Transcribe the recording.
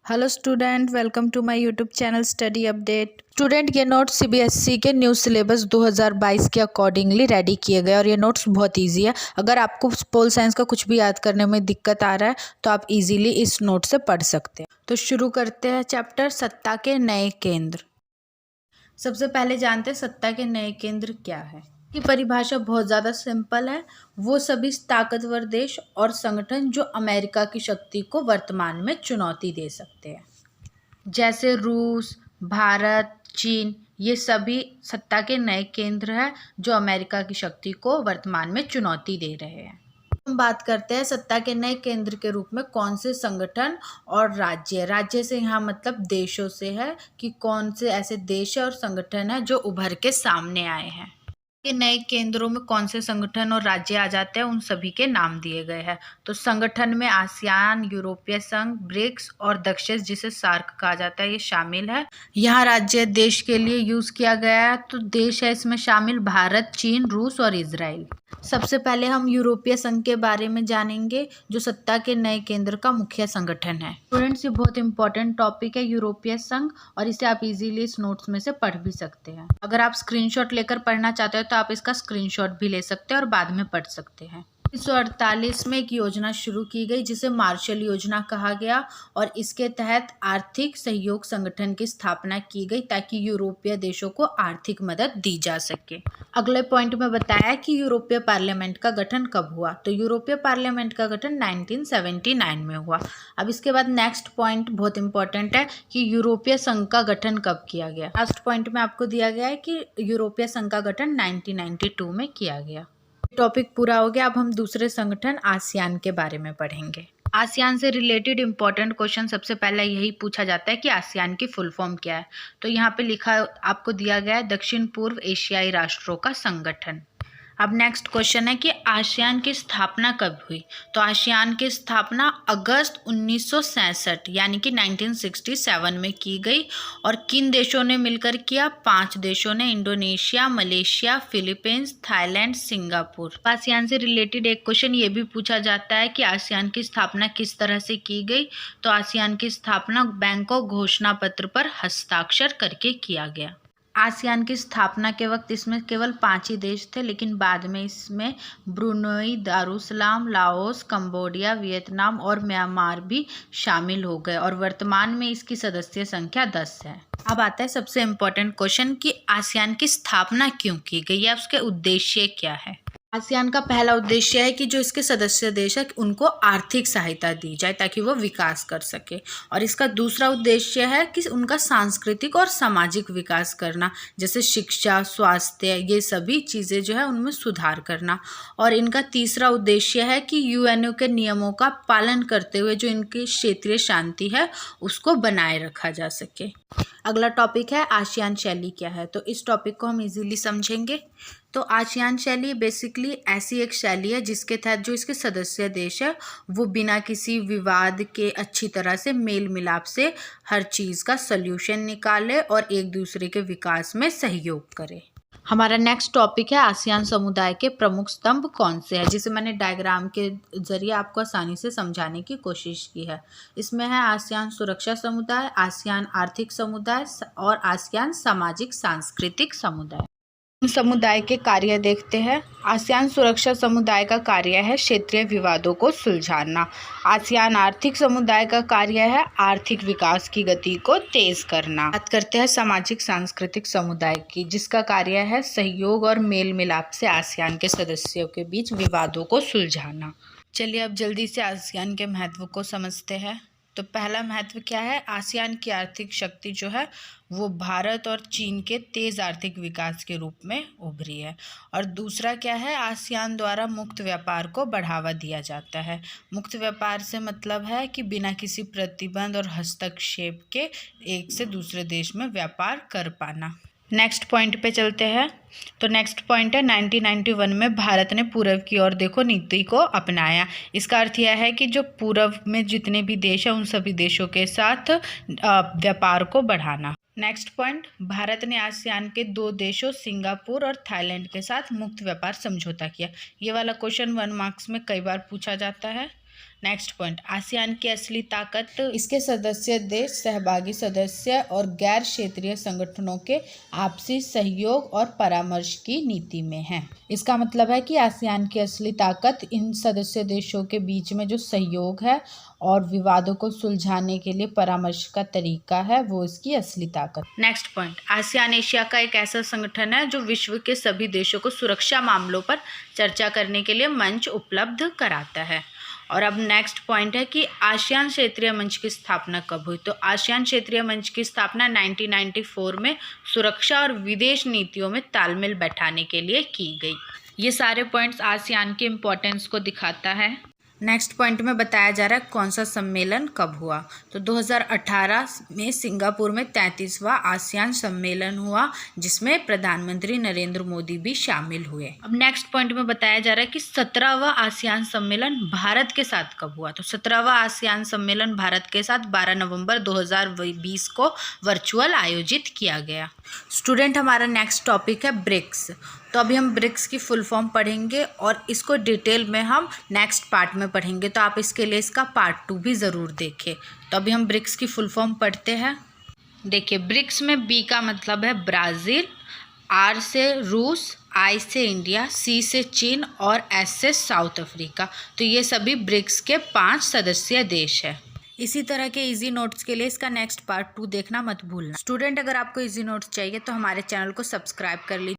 Hello student, welcome to my YouTube channel study update. Student, ये notes CBSE के new syllabus 2022 के accordingly ready किए गए और ये नोट्स बहुत इजी है। अगर आपको पोल साइंस का कुछ भी याद करने में दिक्कत आ रहा है तो आप इजीली इस नोट से पढ़ सकते हैं। तो शुरू करते हैं चैप्टर सत्ता के नए केंद्र। सबसे पहले जानते हैं सत्ता के नए केंद्र क्या है। की परिभाषा बहुत ज़्यादा सिंपल है। वो सभी ताकतवर देश और संगठन जो अमेरिका की शक्ति को वर्तमान में चुनौती दे सकते हैं, जैसे रूस, भारत, चीन, ये सभी सत्ता के नए केंद्र हैं जो अमेरिका की शक्ति को वर्तमान में चुनौती दे रहे हैं। हम बात करते हैं सत्ता के नए केंद्र के रूप में कौन से संगठन और राज्य से यहाँ मतलब देशों से है कि कौन से ऐसे देश और संगठन है जो उभर के सामने आए हैं। के नए केंद्रों में कौन से संगठन और राज्य आ जाते हैं, उन सभी के नाम दिए गए हैं। तो संगठन में आसियान, यूरोपीय संघ, ब्रिक्स और दक्षिण जिसे सार्क कहा जाता है ये शामिल है। यहाँ राज्य देश के लिए यूज किया गया है, तो देश है इसमें शामिल भारत, चीन, रूस और इजराइल। सबसे पहले हम यूरोपीय संघ के बारे में जानेंगे जो सत्ता के नए केंद्र का मुख्य संगठन है। स्टूडेंट्स, ये बहुत इंपॉर्टेंट टॉपिक है यूरोपीय संघ और इसे आप इजीली इस नोट्स में से पढ़ भी सकते हैं। अगर आप स्क्रीनशॉट लेकर पढ़ना चाहते हो तो आप इसका स्क्रीनशॉट भी ले सकते हैं और बाद में पढ़ सकते हैं। 1948 में एक योजना शुरू की गई जिसे मार्शल योजना कहा गया और इसके तहत आर्थिक सहयोग संगठन की स्थापना की गई ताकि यूरोपीय देशों को आर्थिक मदद दी जा सके। अगले पॉइंट में बताया कि यूरोपीय पार्लियामेंट का गठन कब हुआ, तो यूरोपीय पार्लियामेंट का गठन 1979 में हुआ। अब इसके बाद नेक्स्ट पॉइंट बहुत इंपॉर्टेंट है कि यूरोपीय संघ का गठन कब किया गया। लास्ट पॉइंट में आपको दिया गया है कि यूरोपीय संघ का गठन 1992 में किया गया। टॉपिक पूरा हो गया। अब हम दूसरे संगठन आसियान के बारे में पढ़ेंगे। आसियान से रिलेटेड इंपॉर्टेंट क्वेश्चन सबसे पहले यही पूछा जाता है कि आसियान की फुल फॉर्म क्या है। तो यहाँ पे लिखा आपको दिया गया है दक्षिण पूर्व एशियाई राष्ट्रों का संगठन। अब नेक्स्ट क्वेश्चन है कि आसियान की स्थापना कब हुई। तो आसियान की स्थापना अगस्त 1967 यानी कि 1967 में की गई और किन देशों ने मिलकर किया? 5 देशों ने, Indonesia, Malaysia, Philippines, Thailand, Singapore. ASEAN से रिलेटेड एक क्वेश्चन ये भी पूछा जाता है कि आसियान की स्थापना किस तरह से की गई। तो आसियान की स्थापना बैंकॉक घोषणा पत्र पर हस्ताक्षर करके किया गया। आसियान की स्थापना के वक्त इसमें केवल 5 ही देश थे, लेकिन बाद में इसमें Brunei, Darussalam, Laos, Cambodia, Vietnam और म्यांमार भी शामिल हो गए और वर्तमान में इसकी सदस्य संख्या 10 है। अब आता है सबसे इम्पोर्टेंट क्वेश्चन कि आसियान की स्थापना क्यों की गई है, उसके उद्देश्य क्या है। आसियान का पहला उद्देश्य है कि जो इसके सदस्य देश है उनको आर्थिक सहायता दी जाए ताकि वो विकास कर सके, और इसका दूसरा उद्देश्य है कि उनका सांस्कृतिक और सामाजिक विकास करना, जैसे शिक्षा, स्वास्थ्य, ये सभी चीज़ें जो है उनमें सुधार करना। और इनका तीसरा उद्देश्य है कि यूएनओ के नियमों का पालन करते हुए जो इनकी क्षेत्रीय शांति है उसको बनाए रखा जा सके। अगला टॉपिक है आसियान शैली क्या है। तो इस टॉपिक को हम इजीली समझेंगे। तो आसियान शैली बेसिकली ऐसी एक शैली है जिसके तहत जो इसके सदस्य देश है वो बिना किसी विवाद के अच्छी तरह से मेल मिलाप से हर चीज़ का सल्यूशन निकाले और एक दूसरे के विकास में सहयोग करे। हमारा नेक्स्ट टॉपिक है आसियान समुदाय के प्रमुख स्तंभ कौन से हैं, जिसे मैंने डायग्राम के जरिए आपको आसानी से समझाने की कोशिश की है। इसमें है आसियान सुरक्षा समुदाय, आसियान आर्थिक समुदाय और आसियान सामाजिक सांस्कृतिक समुदाय। समुदाय के कार्य देखते हैं। आसियान सुरक्षा समुदाय का कार्य है क्षेत्रीय विवादों को सुलझाना। आसियान आर्थिक समुदाय का कार्य है आर्थिक विकास की गति को तेज करना। बात करते हैं सामाजिक सांस्कृतिक समुदाय की, जिसका कार्य है सहयोग और मेल मिलाप से आसियान के सदस्यों के बीच विवादों को सुलझाना। चलिए अब जल्दी से आसियान के महत्व को समझते हैं। तो पहला महत्व क्या है, आसियान की आर्थिक शक्ति जो है वो भारत और चीन के तेज़ आर्थिक विकास के रूप में उभरी है। और दूसरा क्या है, आसियान द्वारा मुक्त व्यापार को बढ़ावा दिया जाता है। मुक्त व्यापार से मतलब है कि बिना किसी प्रतिबंध और हस्तक्षेप के एक से दूसरे देश में व्यापार कर पाना। नेक्स्ट पॉइंट पे चलते हैं। तो नेक्स्ट पॉइंट है 1991 में भारत ने पूर्व की ओर देखो नीति को अपनाया। इसका अर्थ यह है कि जो पूर्व में जितने भी देश हैं उन सभी देशों के साथ व्यापार को बढ़ाना। नेक्स्ट पॉइंट, भारत ने आसियान के 2 देशों सिंगापुर और थाईलैंड के साथ मुक्त व्यापार समझौता किया। ये वाला क्वेश्चन 1 मार्क्स में कई बार पूछा जाता है। नेक्स्ट पॉइंट, आसियान की असली ताकत, इसके सदस्य देश सहभागी सदस्य और गैर क्षेत्रीय संगठनों के आपसी सहयोग और परामर्श की नीति में है। इसका मतलब है कि आसियान की असली ताकत इन सदस्य देशों के बीच में जो सहयोग है और विवादों को सुलझाने के लिए परामर्श का तरीका है, वो इसकी असली ताकत। नेक्स्ट पॉइंट, आसियान एशिया का एक ऐसा संगठन है जो विश्व के सभी देशों को सुरक्षा मामलों पर चर्चा करने के लिए मंच उपलब्ध कराता है। और अब नेक्स्ट पॉइंट है कि आसियान क्षेत्रीय मंच की स्थापना कब हुई। तो आसियान क्षेत्रीय मंच की स्थापना 1994 में सुरक्षा और विदेश नीतियों में तालमेल बैठाने के लिए की गई। ये सारे पॉइंट्स आसियान के इम्पोर्टेंस को दिखाता है। नेक्स्ट पॉइंट में बताया जा रहा है कौन सा सम्मेलन कब हुआ। तो 2018 में सिंगापुर में 33वां आसियान सम्मेलन हुआ, जिसमें प्रधानमंत्री नरेंद्र मोदी भी शामिल हुए। अब नेक्स्ट पॉइंट में बताया जा रहा है कि 17वां आसियान सम्मेलन भारत के साथ कब हुआ। तो 17वां आसियान सम्मेलन भारत के साथ 12 नवंबर 2020 को वर्चुअल आयोजित किया गया। स्टूडेंट, हमारा नेक्स्ट टॉपिक है ब्रिक्स। तो अभी हम ब्रिक्स की फुल फॉर्म पढ़ेंगे और इसको डिटेल में हम नेक्स्ट पार्ट में पढ़ेंगे, तो आप इसके लिए इसका पार्ट 2 भी ज़रूर देखें। तो अभी हम ब्रिक्स की फुल फॉर्म पढ़ते हैं। देखिए, ब्रिक्स में बी का मतलब है ब्राज़ील, आर से रूस, आई से इंडिया, सी से चीन और एस से साउथ अफ्रीका। तो ये सभी ब्रिक्स के 5 सदस्यीय देश है। इसी तरह के इजी नोट्स के लिए इसका नेक्स्ट पार्ट 2 देखना मत भूलना। स्टूडेंट, अगर आपको इजी नोट्स चाहिए तो हमारे चैनल को सब्सक्राइब कर लीजिए।